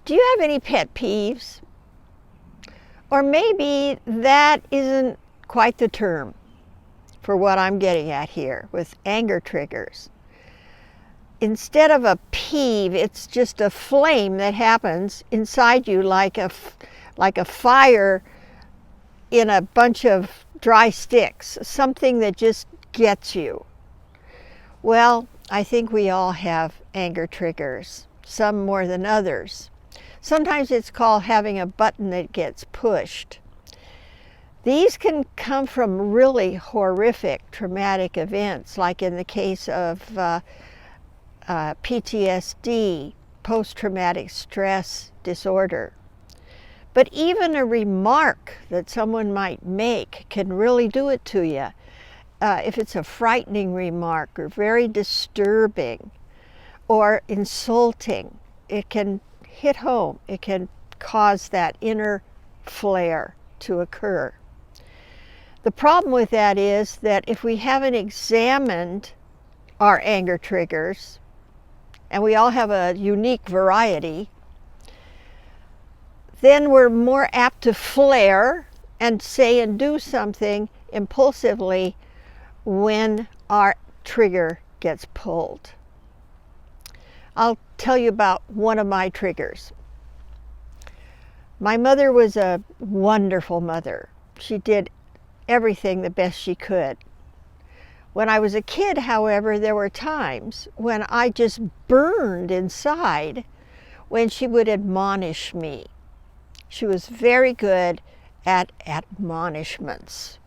Do you have any pet peeves? Or maybe that isn't quite the term for what I'm getting at here with anger triggers. Instead of a peeve, it's just a flame that happens inside you like a fire in a bunch of dry sticks, something that just gets you. Well, I think we all have anger triggers, some more than others. Sometimes it's called having a button that gets pushed. These can come from really horrific traumatic events, like in the case of PTSD, post-traumatic stress disorder. But even a remark that someone might make can really do it to you. If it's a frightening remark or very disturbing or insulting, it can hit home. It can cause that inner flare to occur. The problem with that is that if we haven't examined our anger triggers, and we all have a unique variety, then we're more apt to flare and say and do something impulsively when our trigger gets pulled. I'll tell you about one of my triggers. My mother was a wonderful mother. She did everything the best she could. When I was a kid, however, there were times when I just burned inside when she would admonish me. She was very good at admonishments.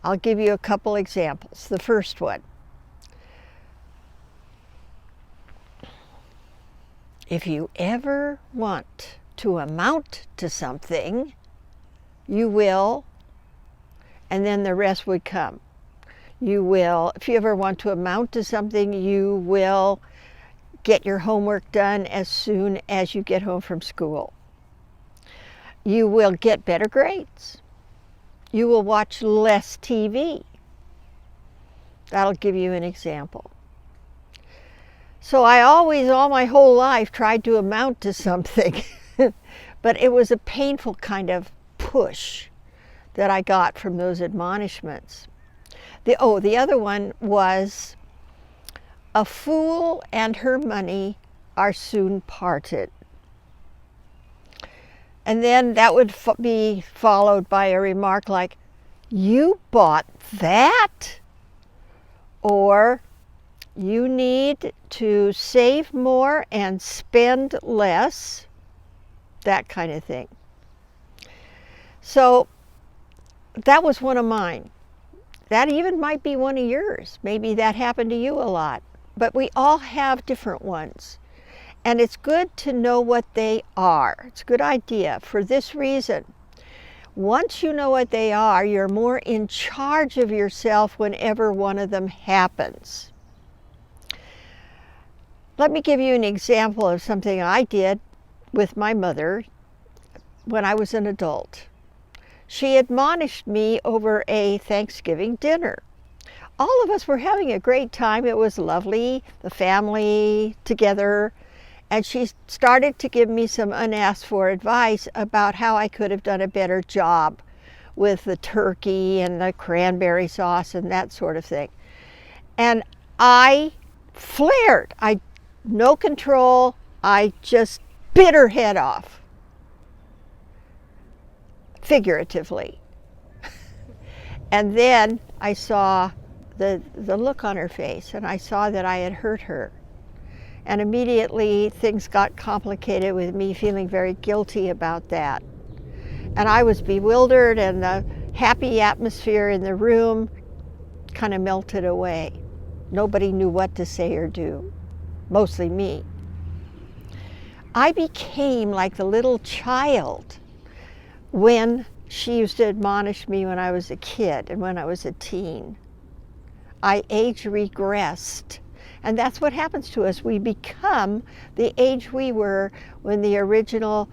I'll give you a couple examples. The first one. If you ever want to amount to something, you will, and then the rest would come. You will, if you ever want to amount to something, you will get your homework done as soon as you get home from school. You will get better grades. You will watch less TV. That'll give you an example. So I always, all my whole life, tried to amount to something, but it was a painful kind of push that I got from those admonishments. The other one was, a fool and her money are soon parted. And then that would be followed by a remark like, you bought that? Or, you need to save more and spend less, that kind of thing. So that was one of mine. That even might be one of yours. Maybe that happened to you a lot. But we all have different ones. And it's good to know what they are. It's a good idea for this reason. Once you know what they are, you're more in charge of yourself whenever one of them happens. Let me give you an example of something I did with my mother when I was an adult. She admonished me over a Thanksgiving dinner. All of us were having a great time. It was lovely, the family together. And she started to give me some unasked for advice about how I could have done a better job with the turkey and the cranberry sauce and that sort of thing. And I flared. No control. I just bit her head off. Figuratively. And then I saw the look on her face, and I saw that I had hurt her. And immediately things got complicated with me feeling very guilty about that. And I was bewildered, and the happy atmosphere in the room kind of melted away. Nobody knew what to say or do, mostly me. I became like the little child when she used to admonish me when I was a kid and when I was a teen. I age regressed. And that's what happens to us. We become the age we were when the original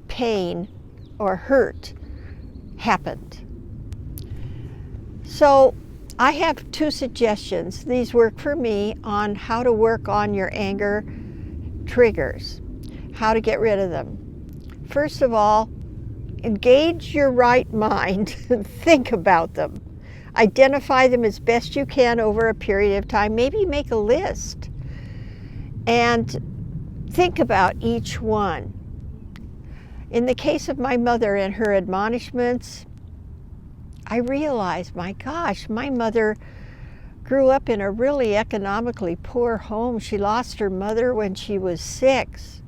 pain or hurt happened. So I have two suggestions. These work for me on how to work on your anger triggers. how to get rid of them. First of all, engage your right mind and think about them. Identify them as best you can over a period of time. Maybe make a list and think about each one. In the case of my mother and her admonishments, I realized, my gosh, my mother grew up in a really economically poor home. She lost her mother when she was 6.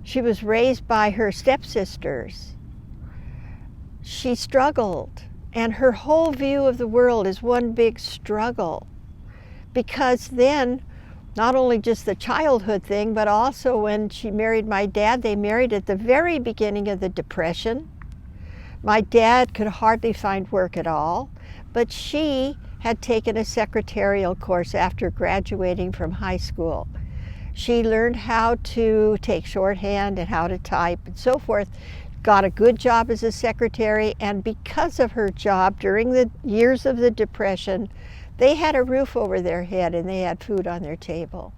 She was raised by her stepsisters. She struggled, and her whole view of the world is one big struggle. Because then, not only just the childhood thing, but also when she married my dad, they married at the very beginning of the Depression. My dad could hardly find work at all, but she had taken a secretarial course after graduating from high school. She learned how to take shorthand and how to type and so forth, got a good job as a secretary, and because of her job during the years of the Depression, they had a roof over their head and they had food on their table.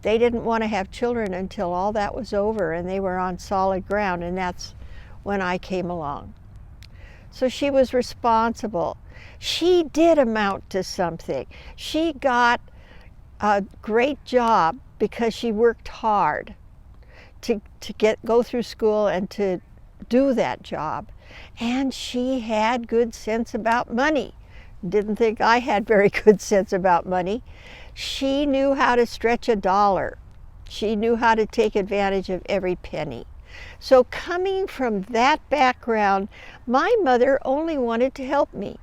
They didn't want to have children until all that was over and they were on solid ground, and that's when I came along. So she was responsible. She did amount to something. She got a great job because she worked hard to go through school and to do that job. And she had good sense about money. Didn't think I had very good sense about money. She knew how to stretch a dollar. She knew how to take advantage of every penny. So coming from that background, my mother only wanted to help me.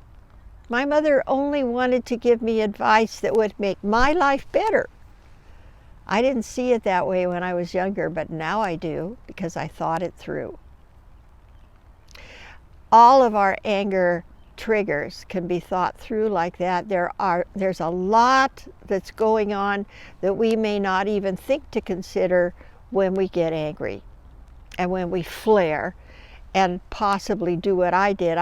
My mother only wanted to give me advice that would make my life better. I didn't see it that way when I was younger, but now I do because I thought it through. All of our anger triggers can be thought through like that. There's a lot that's going on that we may not even think to consider when we get angry and when we flare and possibly do what I did.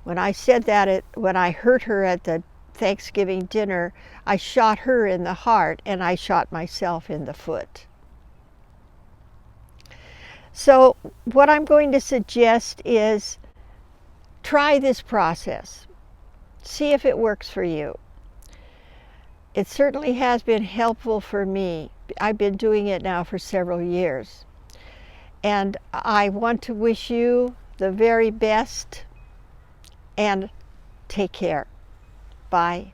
When I said that, when I hurt her at the Thanksgiving dinner, I shot her in the heart and I shot myself in the foot. So what I'm going to suggest is try this process. See if it works for you. It certainly has been helpful for me. I've been doing it now for several years. And I want to wish you the very best and take care. Bye.